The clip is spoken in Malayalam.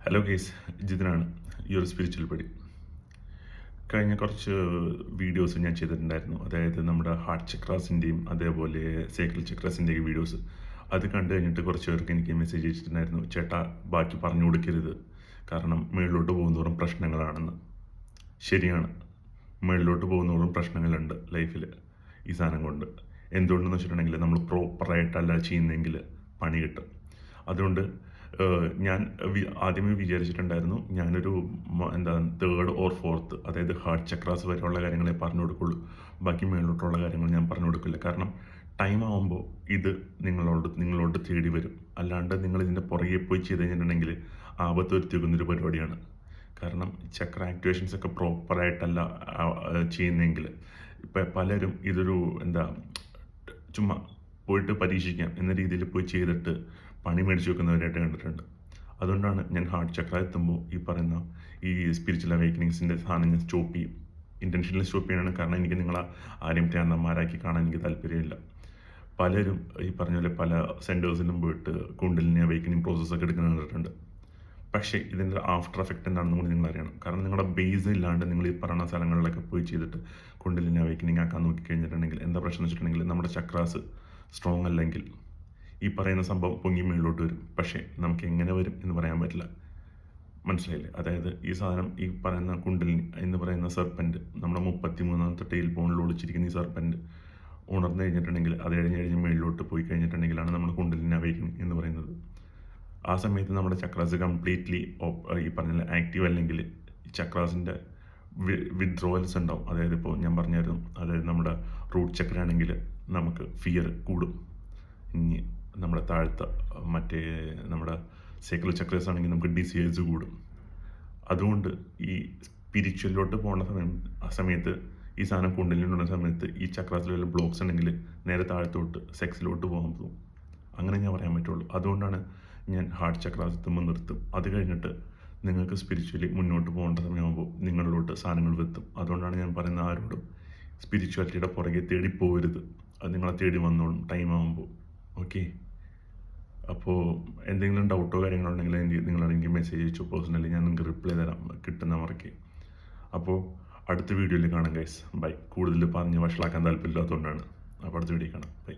ഹലോ ഗേസ്, ജിതിനാണ് ഈ ഒരു സ്പിരിച്വൽ പടി. കഴിഞ്ഞ കുറച്ച് വീഡിയോസ് ഞാൻ ചെയ്തിട്ടുണ്ടായിരുന്നു. അതായത് നമ്മുടെ ഹാർട്ട് ചക്രാസിൻ്റെയും അതേപോലെ സേക്രൽ ചക്രാസിൻ്റെയും വീഡിയോസ്. അത് കണ്ടു കഴിഞ്ഞിട്ട് കുറച്ച് പേർക്ക് എനിക്ക് മെസ്സേജ് അയച്ചിട്ടുണ്ടായിരുന്നു, ചേട്ടാ ബാക്കി പറഞ്ഞു കൊടുക്കരുത്, കാരണം മുകളിലോട്ട് പോകുന്നതോറും പ്രശ്നങ്ങളാണെന്ന്. ശരിയാണ്, മുകളിലോട്ട് പോകുന്നതോറും പ്രശ്നങ്ങളുണ്ട് ലൈഫിൽ ഈ സാധനം കൊണ്ട്. എന്തുകൊണ്ടെന്ന് വെച്ചിട്ടുണ്ടെങ്കിൽ നമ്മൾ പ്രോപ്പറായിട്ടല്ല ചെയ്യുന്നതെങ്കിൽ പണി കിട്ടും. അതുകൊണ്ട് ഞാൻ ആദ്യമേ വിചാരിച്ചിട്ടുണ്ടായിരുന്നു ഞാനൊരു തേർഡ് ഓർ ഫോർത്ത്, അതായത് ഹാർട്ട് ചക്രാസ് വരെയുള്ള കാര്യങ്ങളെ പറഞ്ഞു കൊടുക്കുള്ളൂ, ബാക്കി മേലോട്ടുള്ള കാര്യങ്ങൾ ഞാൻ പറഞ്ഞു കൊടുക്കില്ല. കാരണം ടൈം ആകുമ്പോൾ ഇത് നിങ്ങളോട് തേടി വരും. അല്ലാണ്ട് നിങ്ങൾ ഇതിൻ്റെ പുറകെ പോയി ചെയ്ത് കഴിഞ്ഞിട്ടുണ്ടെങ്കിൽ ആപത്ത് വരുത്തിവെക്കുന്നൊരു പരിപാടിയാണ്. കാരണം ചക്ര ആക്ടിവേഷൻസ് ഒക്കെ പ്രോപ്പറായിട്ടല്ല ചെയ്യുന്നതെങ്കിൽ ഇപ്പം പലരും ഇതൊരു ചുമ്മാ പോയിട്ട് പരീക്ഷിക്കാം എന്ന രീതിയിൽ പോയി ചെയ്തിട്ട് പണി മേടിച്ച് വെക്കുന്നവരായിട്ട് കണ്ടിട്ടുണ്ട്. അതുകൊണ്ടാണ് ഞാൻ ഹാർട്ട് ചക്ര എത്തുമ്പോൾ ഈ പറയുന്ന ഈ സ്പിരിച്വൽ അവേക്കനിങ്സിൻ്റെ സാധനം ഞാൻ സ്റ്റോപ്പ് ചെയ്യും. ഇൻറ്റൻഷനലി സ്റ്റോപ്പ് ചെയ്യണം. കാരണം എനിക്ക് നിങ്ങളെ ആരെയും ഭ്രാന്തന്മാരാക്കി കാണാൻ എനിക്ക് താല്പര്യമില്ല. പലരും ഈ പറഞ്ഞ പോലെ പല സെൻറ്റേഴ്സിലും പോയിട്ട് കുണ്ടലിനി അവേക്കനിങ് പ്രോസസ്സൊക്കെ എടുക്കുന്നത് കണ്ടിട്ടുണ്ട്. പക്ഷേ ഇതിൻ്റെ ആഫ്റ്റർ എഫക്റ്റ് എന്താണെന്ന് കൂടി നിങ്ങൾ അറിയണം. കാരണം നിങ്ങളുടെ ബേസ് ഇല്ലാണ്ട് നിങ്ങൾ ഈ പറയുന്ന സ്ഥലങ്ങളിലൊക്കെ പോയി ചെയ്തിട്ട് കുണ്ടലിനി അവേക്കനിങ് ആക്കാൻ നോക്കിക്കഴിഞ്ഞിട്ടുണ്ടെങ്കിൽ എന്താ പ്രശ്നം എന്ന് വെച്ചിട്ടുണ്ടെങ്കിൽ നമ്മുടെ ചക്രാസ് സ്ട്രോങ് അല്ലെങ്കിൽ ഈ പറയുന്ന സംഭവം പൊങ്ങി മേളിലോട്ട് വരും. പക്ഷേ നമുക്ക് എങ്ങനെ വരും എന്ന് പറയാൻ പറ്റില്ല. മനസ്സിലായില്ലേ? അതായത് ഈ സാധനം, ഈ പറയുന്ന കുണ്ടലിനി എന്ന് പറയുന്ന സർപ്പൻറ്റ്, നമ്മുടെ 33ാമത്തെ ടെയിൽ ബോണിൽ ഒളിച്ചിരിക്കുന്ന ഈ സർപ്പൻറ്റ് ഉണർന്നു കഴിഞ്ഞിട്ടുണ്ടെങ്കിൽ അത് കഴിഞ്ഞ് മേളിലോട്ട് പോയി കഴിഞ്ഞിട്ടുണ്ടെങ്കിലാണ് നമ്മൾ കുണ്ടലിനി അവേക്കനിങ് എന്ന് പറയുന്നത്. ആ സമയത്ത് നമ്മുടെ ചക്രാസ് കംപ്ലീറ്റ്ലി ഈ പറഞ്ഞ ആക്റ്റീവ് അല്ലെങ്കിൽ ചക്രാസിൻ്റെ വിത്ഡ്രോവൽസ് ഉണ്ടാവും. അതായത് ഇപ്പോൾ ഞാൻ പറഞ്ഞായിരുന്നു, അതായത് നമ്മുടെ റൂട്ട് ചക്ര ആണെങ്കിൽ നമുക്ക് ഫിയർ കൂടും. ഇനി നമ്മുടെ താഴത്തെ നമ്മുടെ സേക്രൽ ചക്രസ് ആണെങ്കിൽ നമുക്ക് ഡിസയേഴ്സ് കൂടും. അതുകൊണ്ട് ഈ സ്പിരിച്വലിലോട്ട് പോകുന്ന സമയത്ത് ഈ സാധനം കുണ്ടലിനുള്ള സമയത്ത് ഈ ചക്രാസിൽ വല്ല ബ്ലോക്സ് ഉണ്ടെങ്കിൽ നേരെ താഴത്തോട്ട് സെക്സിലോട്ട് പോകാൻ പോകും. അങ്ങനെ ഞാൻ പറയാൻ പറ്റുള്ളൂ. അതുകൊണ്ടാണ് ഞാൻ ഹാർട്ട് ചക്രാസ് എത്തുമ്പോൾ നിർത്തും. അത് കഴിഞ്ഞിട്ട് നിങ്ങൾക്ക് സ്പിരിച്വലി മുന്നോട്ട് പോകേണ്ട സമയമാകുമ്പോൾ നിങ്ങളിലോട്ട് സാധനങ്ങൾ എത്തും. അതുകൊണ്ടാണ് ഞാൻ പറയുന്ന ആരോടും സ്പിരിച്വാലിറ്റിയുടെ പുറകെ തേടി പോകരുത്. അത് നിങ്ങളെ തേടി വന്നോളും ടൈം ആകുമ്പോൾ. ഓക്കെ, അപ്പോൾ എന്തെങ്കിലും ഡൗട്ടോ കാര്യങ്ങളോ ഉണ്ടെങ്കിൽ നിങ്ങളെനിക്ക് മെസ്സേജ് അയച്ചു പേഴ്സണലി, ഞാൻ നിങ്ങൾക്ക് റിപ്ലൈ തരാം കിട്ടുന്ന മുറയ്ക്ക്. അപ്പോൾ അടുത്ത വീഡിയോയിൽ കാണാം ഗൈസ്. ബൈ. കൂടുതൽ പറഞ്ഞ് വഷളാക്കാൻ താല്പര്യമില്ലാത്തതുകൊണ്ടാണ്. അപ്പോൾ അടുത്ത വീഡിയോ കാണാം. ബൈ.